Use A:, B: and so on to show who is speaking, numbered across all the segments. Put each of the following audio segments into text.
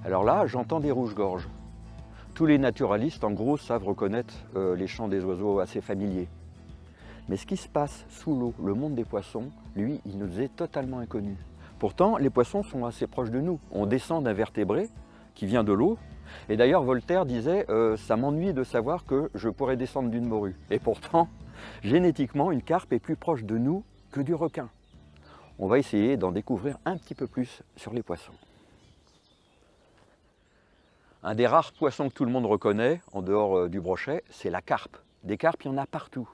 A: Alors là, j'entends des rouges-gorges. Tous les naturalistes, en gros, savent reconnaître les chants des oiseaux assez familiers. Mais ce qui se passe sous l'eau, le monde des poissons, lui, il nous est totalement inconnu. Pourtant, les poissons sont assez proches de nous. On descend d'un vertébré qui vient de l'eau. Et d'ailleurs, Voltaire disait « ça m'ennuie de savoir que je pourrais descendre d'une morue ». Et pourtant, génétiquement, une carpe est plus proche de nous que du requin. On va essayer d'en découvrir un petit peu plus sur les poissons. Un des rares poissons que tout le monde reconnaît, en dehors du brochet, c'est la carpe. Des carpes, il y en a partout.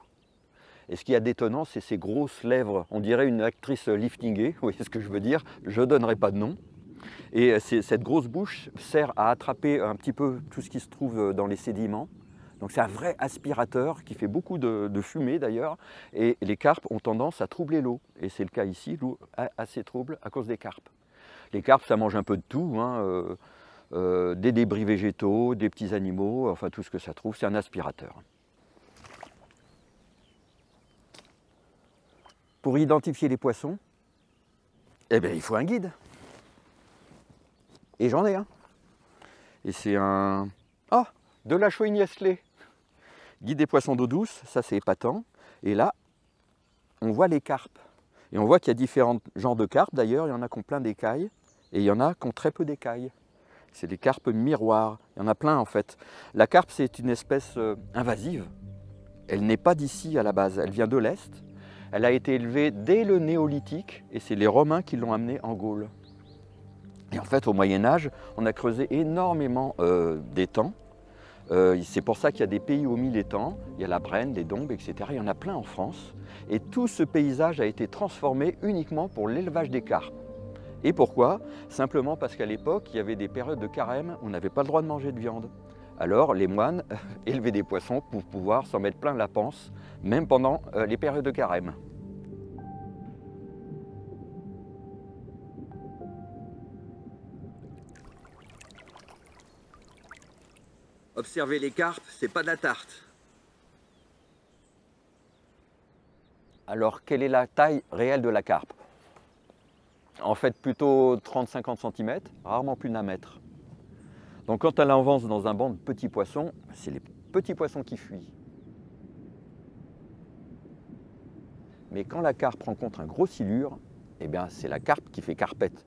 A: Et ce qui est détonnant, c'est ces grosses lèvres. On dirait une actrice liftingée, vous voyez ce que je veux dire, je ne donnerai pas de nom. Et cette grosse bouche sert à attraper un petit peu tout ce qui se trouve dans les sédiments. Donc c'est un vrai aspirateur qui fait beaucoup de fumée d'ailleurs. Et les carpes ont tendance à troubler l'eau. Et c'est le cas ici, l'eau assez trouble à cause des carpes. Les carpes, ça mange un peu de tout, hein, des débris végétaux, des petits animaux, enfin tout ce que ça trouve, c'est un aspirateur. Pour identifier les poissons, eh bien, il faut un guide. Et j'en ai un. Et c'est un... Ah, de la Choigny-Esclé. Guide des poissons d'eau douce, ça c'est épatant. Et là, on voit les carpes. Et on voit qu'il y a différents genres de carpes. D'ailleurs, il y en a qui ont plein d'écailles. Et il y en a qui ont très peu d'écailles. C'est des carpes miroirs. Il y en a plein en fait. La carpe, c'est une espèce invasive. Elle n'est pas d'ici à la base. Elle vient de l'Est. Elle a été élevée dès le néolithique et c'est les Romains qui l'ont amenée en Gaule. Et en fait, au Moyen-Âge, on a creusé énormément d'étangs. C'est pour ça qu'il y a des pays au mille étangs. Il y a la Brenne, les Dombes, etc. Il y en a plein en France. Et tout ce paysage a été transformé uniquement pour l'élevage des carpes. Et pourquoi? Simplement parce qu'à l'époque, il y avait des périodes de carême où on n'avait pas le droit de manger de viande. Alors les moines élevaient des poissons pour pouvoir s'en mettre plein la panse, même pendant les périodes de carême. Observer les carpes, c'est pas de la tarte. Alors quelle est la taille réelle de la carpe? En fait plutôt 30-50 cm, rarement plus d'1 mètre. Donc quand elle avance dans un banc de petits poissons, c'est les petits poissons qui fuient. Mais quand la carpe rencontre un gros silure, eh bien c'est la carpe qui fait carpette.